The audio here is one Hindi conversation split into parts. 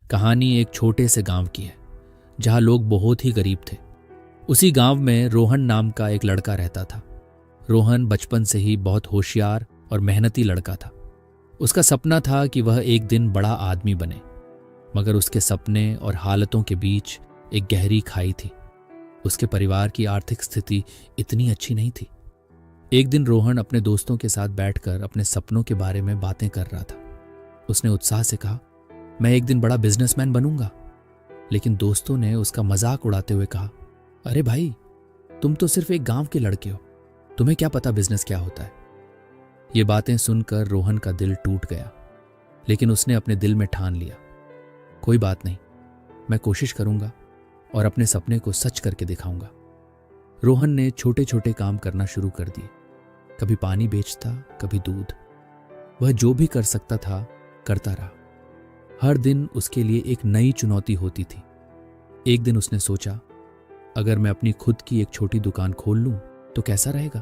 कहानी एक छोटे से गांव की है जहां लोग बहुत ही गरीब थे। उसी गांव में रोहन नाम का एक लड़का रहता था। रोहन बचपन से ही बहुत होशियार और मेहनती लड़का था। उसका सपना था कि वह एक दिन बड़ा आदमी बने, मगर उसके सपने और हालतों के बीच एक गहरी खाई थी। उसके परिवार की आर्थिक स्थिति इतनी अच्छी नहीं थी। एक दिन रोहन अपने दोस्तों के साथ बैठकर अपने सपनों के बारे में बातें कर रहा था। उसने उत्साह से कहा, मैं एक दिन बड़ा बिजनेसमैन बनूंगा। लेकिन दोस्तों ने उसका मजाक उड़ाते हुए कहा, अरे भाई, तुम तो सिर्फ एक गांव के लड़के हो, तुम्हें क्या पता बिजनेस क्या होता है। ये बातें सुनकर रोहन का दिल टूट गया, लेकिन उसने अपने दिल में ठान लिया, कोई बात नहीं, मैं कोशिश करूंगा और अपने सपने को सच करके दिखाऊंगा। रोहन ने छोटे छोटे काम करना शुरू कर दिए। कभी पानी बेचता, कभी दूध। वह जो भी कर सकता था करता रहा। हर दिन उसके लिए एक नई चुनौती होती थी। एक दिन उसने सोचा, अगर मैं अपनी खुद की एक छोटी दुकान खोल लूं तो कैसा रहेगा।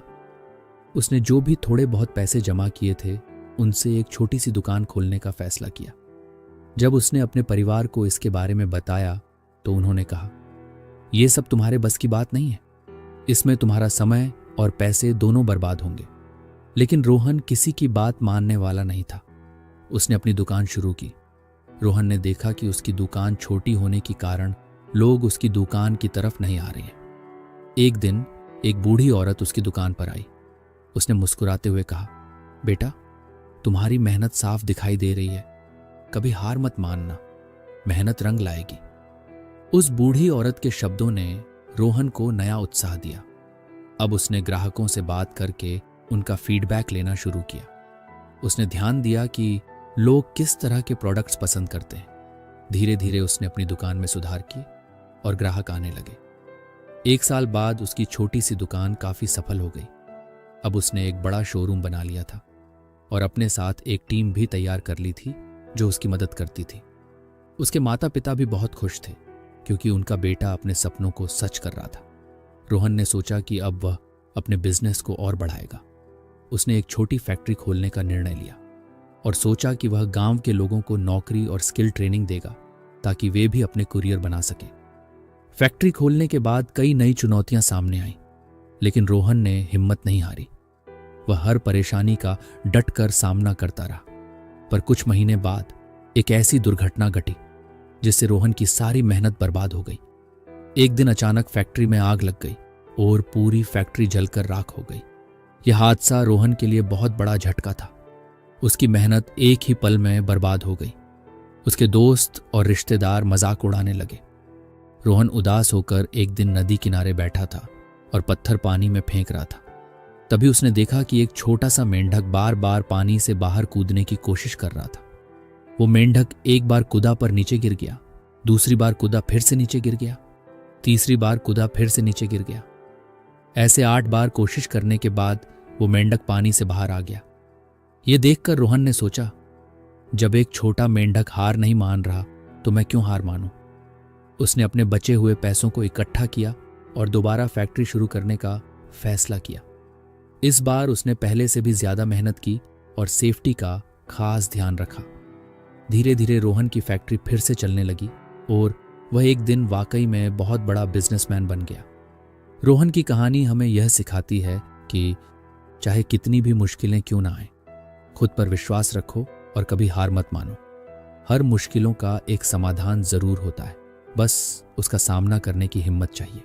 उसने जो भी थोड़े बहुत पैसे जमा किए थे उनसे एक छोटी सी दुकान खोलने का फैसला किया। जब उसने अपने परिवार को इसके बारे में बताया तो उन्होंने कहा, यह सब तुम्हारे बस की बात नहीं है, इसमें तुम्हारा समय और पैसे दोनों बर्बाद होंगे। लेकिन रोहन किसी की बात मानने वाला नहीं था। उसने अपनी दुकान शुरू की। रोहन ने देखा कि उसकी दुकान छोटी होने के कारण लोग उसकी दुकान की तरफ नहीं आ रहे हैं। एक दिन एक बूढ़ी औरत उसकी दुकान पर आई। उसने मुस्कुराते हुए कहा, बेटा, तुम्हारी मेहनत साफ दिखाई दे रही है, कभी हार मत मानना, मेहनत रंग लाएगी। उस बूढ़ी औरत के शब्दों ने रोहन को नया उत्साह दिया। अब उसने ग्राहकों से बात करके उनका फीडबैक लेना शुरू किया। उसने ध्यान दिया कि लोग किस तरह के प्रोडक्ट्स पसंद करते हैं। धीरे धीरे उसने अपनी दुकान में सुधार की और ग्राहक आने लगे। 1 साल बाद उसकी छोटी सी दुकान काफी सफल हो गई। अब उसने एक बड़ा शोरूम बना लिया था और अपने साथ एक टीम भी तैयार कर ली थी जो उसकी मदद करती थी। उसके माता पिता भी बहुत खुश थे क्योंकि उनका बेटा अपने सपनों को सच कर रहा था। रोहन ने सोचा कि अब वह अपने बिजनेस को और बढ़ाएगा। उसने एक छोटी फैक्ट्री खोलने का निर्णय लिया और सोचा कि वह गांव के लोगों को नौकरी और स्किल ट्रेनिंग देगा ताकि वे भी अपने कुरियर बना सकें। फैक्ट्री खोलने के बाद कई नई चुनौतियां सामने आईं, लेकिन रोहन ने हिम्मत नहीं हारी। वह हर परेशानी का डटकर सामना करता रहा। पर कुछ महीने बाद एक ऐसी दुर्घटना घटी जिससे रोहन की सारी मेहनत बर्बाद हो गई। एक दिन अचानक फैक्ट्री में आग लग गई और पूरी फैक्ट्री जलकर राख हो गई। यह हादसा रोहन के लिए बहुत बड़ा झटका था। उसकी मेहनत एक ही पल में बर्बाद हो गई। उसके दोस्त और रिश्तेदार मजाक उड़ाने लगे। रोहन उदास होकर एक दिन नदी किनारे बैठा था और पत्थर पानी में फेंक रहा था। तभी उसने देखा कि एक छोटा सा मेंढक बार बार पानी से बाहर कूदने की कोशिश कर रहा था। वो मेंढक एक बार कूदा पर नीचे गिर गया, दूसरी बार कूदा फिर से नीचे गिर गया, तीसरी बार कूदा फिर से नीचे गिर गया। ऐसे 8 बार कोशिश करने के बाद वो मेंढक पानी से बाहर आ गया। ये देखकर रोहन ने सोचा, जब एक छोटा मेंढक हार नहीं मान रहा तो मैं क्यों हार मानूं। उसने अपने बचे हुए पैसों को इकट्ठा किया और दोबारा फैक्ट्री शुरू करने का फैसला किया। इस बार उसने पहले से भी ज्यादा मेहनत की और सेफ्टी का खास ध्यान रखा। धीरे धीरे रोहन की फैक्ट्री फिर से चलने लगी और वह एक दिन वाकई में बहुत बड़ा बिजनेसमैन बन गया। रोहन की कहानी हमें यह सिखाती है कि चाहे कितनी भी मुश्किलें क्यों ना आए, खुद पर विश्वास रखो और कभी हार मत मानो। हर मुश्किलों का एक समाधान जरूर होता है, बस उसका सामना करने की हिम्मत चाहिए।